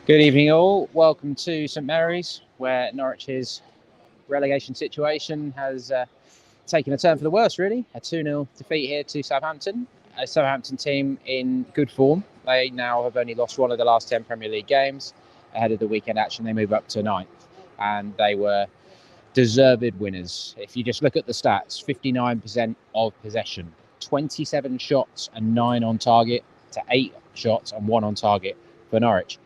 Good evening, all. Welcome to St Mary's, where Norwich's relegation situation has taken a turn for the worse, really. A 2-0 defeat here to Southampton. A Southampton team in good form. They now have only lost one of the last 10 Premier League games. Ahead of the weekend action, they move up to 9th. And they were deserved winners. If you just look at the stats, 59% of possession, 27 shots and 9 on target to 8 shots and 1 on target for Norwich.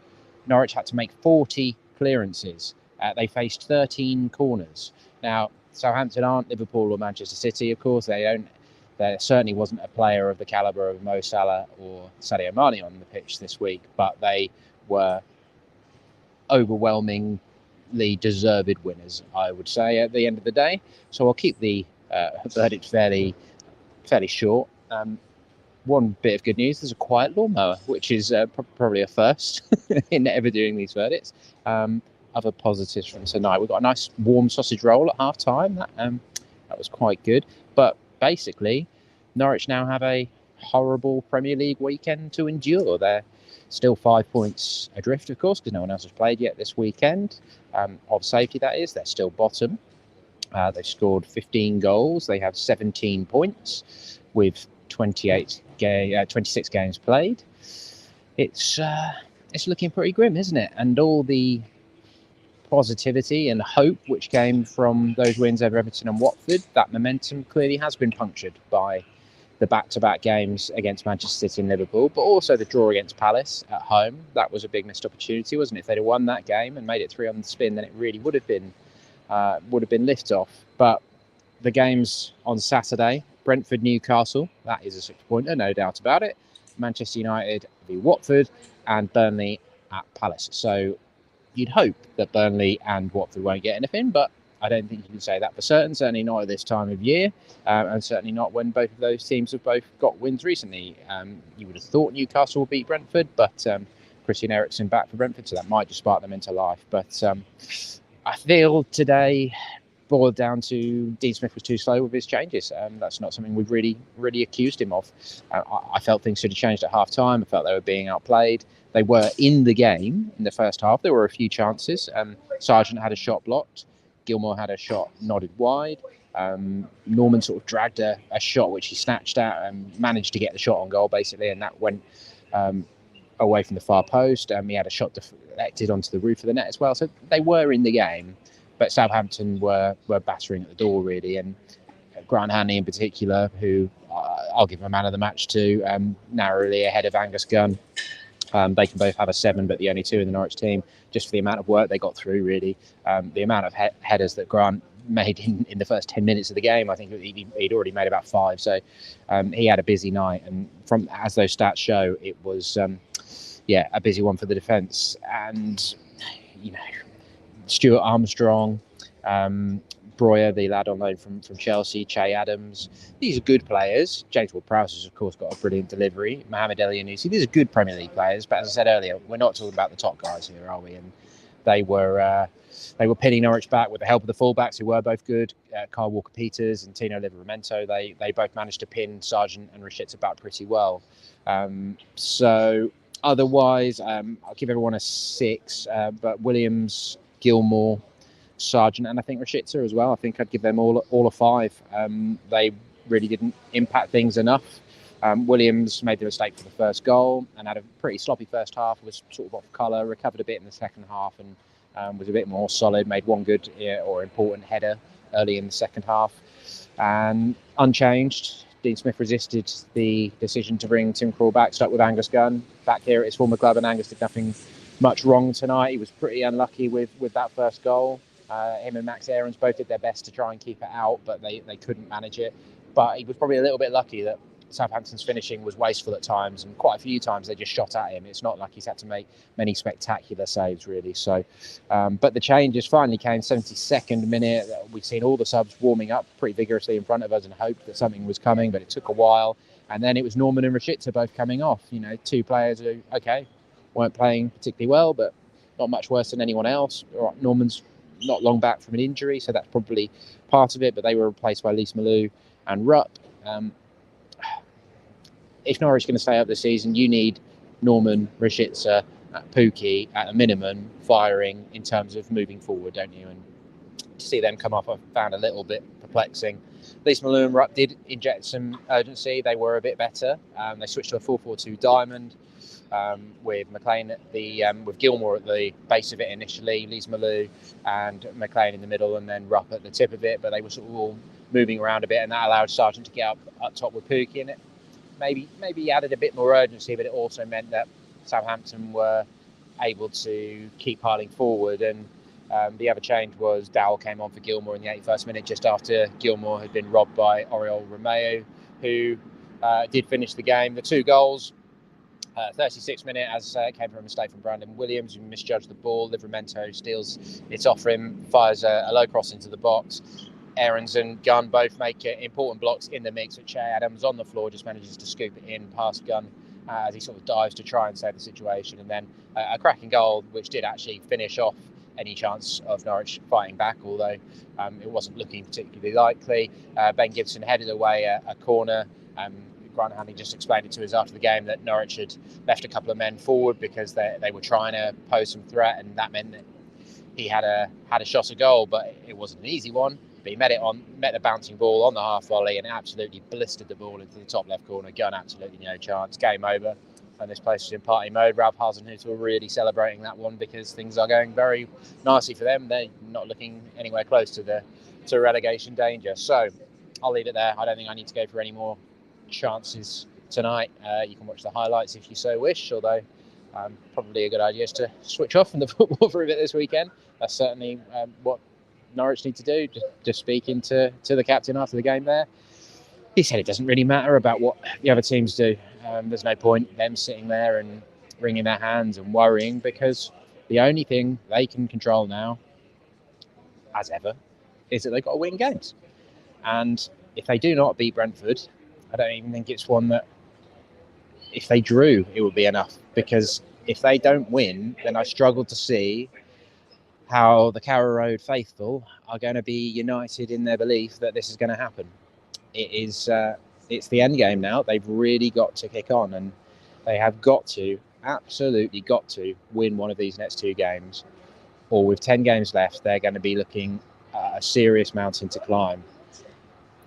Norwich had to make 40 clearances. They faced 13 corners. Now, Southampton aren't Liverpool or Manchester City, of course. There certainly wasn't a player of the calibre of Mo Salah or Sadio Mane on the pitch this week, but they were overwhelmingly deserved winners, I would say, at the end of the day. So I'll keep the verdict fairly short. One bit of good news, there's a quiet lawnmower, which is probably a first in ever doing these verdicts. Other positives from tonight, we've got a nice warm sausage roll at half time. That was quite good. But basically, Norwich now have a horrible Premier League weekend to endure. They're still 5 points adrift, of course, because no one else has played yet this weekend. Of safety, that is. They're still bottom. They've scored 15 goals. They have 17 points with 26 games played. It's looking pretty grim, isn't it? And all the positivity and hope which came from those wins over Everton and Watford, that momentum clearly has been punctured by the back-to-back games against Manchester City and Liverpool, but also the draw against Palace at home. That was a big missed opportunity, wasn't it? If they'd have won that game and made it 3 on the spin, then it really would have been lift-off. But the games on Saturday, Brentford, Newcastle, that is a 6-pointer, no doubt about it. Manchester United v Watford, and Burnley at Palace. So you'd hope that Burnley and Watford won't get anything, but I don't think you can say that for certain, certainly not at this time of year, and certainly not when both of those teams have both got wins recently. You would have thought Newcastle would beat Brentford, but Christian Eriksen back for Brentford, so that might just spark them into life. But I feel today boiled down to Dean Smith was too slow with his changes. That's not something we've really accused him of. I felt things should have changed at half time. I felt they were being outplayed. They were in the game in the first half. There were a few chances. Sargent had a shot blocked. Gilmour had a shot nodded wide. Norman sort of dragged a shot which he snatched at and managed to get the shot on goal, basically, and that went away from the far post. He had a shot deflected onto the roof of the net as well. So they were in the game. But Southampton were battering at the door, really. And Grant Hanley in particular, who I'll give a man of the match to, narrowly ahead of Angus Gunn. They can both have a 7, but the only 2 in the Norwich team, just for the amount of work they got through, really. The amount of headers that Grant made in the first 10 minutes of the game, I think he'd already made about 5. So he had a busy night. And as those stats show, it was, a busy one for the defence. And, Stuart Armstrong, Breuer, the lad on loan from Chelsea, Che Adams. These are good players. James Ward-Prowse has, of course, got a brilliant delivery. Mohamed Elyounoussi. These are good Premier League players. But as I said earlier, we're not talking about the top guys here, are we? And they were pinning Norwich back with the help of the fullbacks, who were both good. Kyle Walker-Peters and Tino Livramento. They both managed to pin Sargent and Rashica back pretty well. So otherwise, I'll give everyone a 6. But Williams, Gilmour, Sargent, and I think Rashica as well. I think I'd give them all a 5. They really didn't impact things enough. Williams made the mistake for the first goal and had a pretty sloppy first half, was sort of off colour, recovered a bit in the second half and was a bit more solid, made one good or important header early in the second half. And unchanged, Dean Smith resisted the decision to bring Tim Krul back, stuck with Angus Gunn back here at his former club, and Angus did nothing much wrong tonight. He was pretty unlucky with that first goal. Him and Max Aarons both did their best to try and keep it out, but they couldn't manage it. But he was probably a little bit lucky that Southampton's finishing was wasteful at times, and quite a few times they just shot at him. It's not like he's had to make many spectacular saves, really. So, but the changes finally came 72nd minute. We've seen all the subs warming up pretty vigorously in front of us and hoped that something was coming, but it took a while. And then it was Norman and Rashica both coming off. 2 players who, weren't playing particularly well, but not much worse than anyone else. Norman's not long back from an injury, so that's probably part of it, but they were replaced by Lise Malou and Rupp. If Norwich is going to stay up this season, you need Norman, Rashica Pookie at a minimum firing in terms of moving forward, don't you? And to see them come off, I found a little bit perplexing. Leeds Malou and Rupp did inject some urgency. They were a bit better. They switched to a 4-4-2 diamond with McLean at the with Gilmore at the base of it initially, Leeds Malou and McLean in the middle, and then Rupp at the tip of it. But they were sort of all moving around a bit, and that allowed Sargent to get up top with Pookie in it. Maybe added a bit more urgency, but it also meant that Southampton were able to keep piling forward. And the other change was Dowell came on for Gilmore in the 81st minute, just after Gilmore had been robbed by Oriol Romeo, who did finish the game. The 2 goals, 36th minute, as came from a mistake from Brandon Williams, who misjudged the ball. Livramento steals it off him, fires a low cross into the box. Aarons and Gunn both make important blocks in the mix, but Che Adams on the floor just manages to scoop it in past Gunn as he sort of dives to try and save the situation. And then a cracking goal, which did actually finish off any chance of Norwich fighting back, although it wasn't looking particularly likely. Ben Gibson headed away a corner. Grant Hanley just explained it to us after the game that Norwich had left a couple of men forward because they were trying to pose some threat, and that meant that he had a shot a goal, but it wasn't an easy one. But he met the bouncing ball on the half volley and absolutely blistered the ball into the top left corner. Gun absolutely no chance. Game over. And this place was in party mode. Ralph Hasenhuttl were really celebrating that one because things are going very nicely for them. They're not looking anywhere close to relegation danger. So I'll leave it there. I don't think I need to go for any more chances tonight. You can watch the highlights if you so wish, although probably a good idea is to switch off from the football for a bit this weekend. That's certainly what Norwich need to do. Just speaking to the captain after the game there, he said it doesn't really matter about what the other teams do. There's no point them sitting there and wringing their hands and worrying, because the only thing they can control now, as ever, is that they've got to win games. And if they do not beat Brentford, I don't even think it's one that, if they drew, it would be enough. Because if they don't win, then I struggle to see how the Carrow Road faithful are going to be united in their belief that this is going to happen. It's the end game now. They've really got to kick on, and they have absolutely got to win one of these next 2 games, or with 10 games left, they're going to be looking at a serious mountain to climb.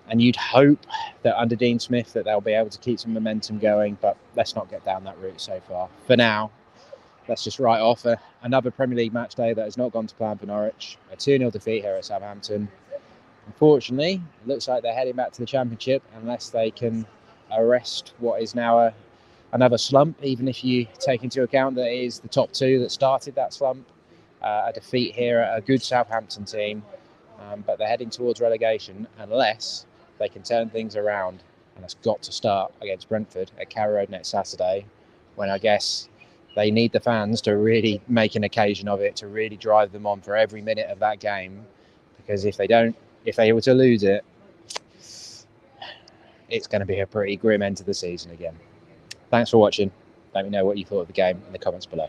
And you'd hope that under Dean Smith that they'll be able to keep some momentum going, but let's not get down that route so far. For now, let's just write off another Premier League match day that has not gone to plan for Norwich. A 2-0 defeat here at Southampton. Unfortunately, it looks like they're heading back to the Championship unless they can arrest what is now another slump, even if you take into account that it is the top 2 that started that slump. A defeat here at a good Southampton team, but they're heading towards relegation unless they can turn things around, and it's got to start against Brentford at Carrow Road next Saturday, when I guess they need the fans to really make an occasion of it, to really drive them on for every minute of that game, because if they were to lose it, it's going to be a pretty grim end to the season again. Thanks for watching. Let me know what you thought of the game in the comments below.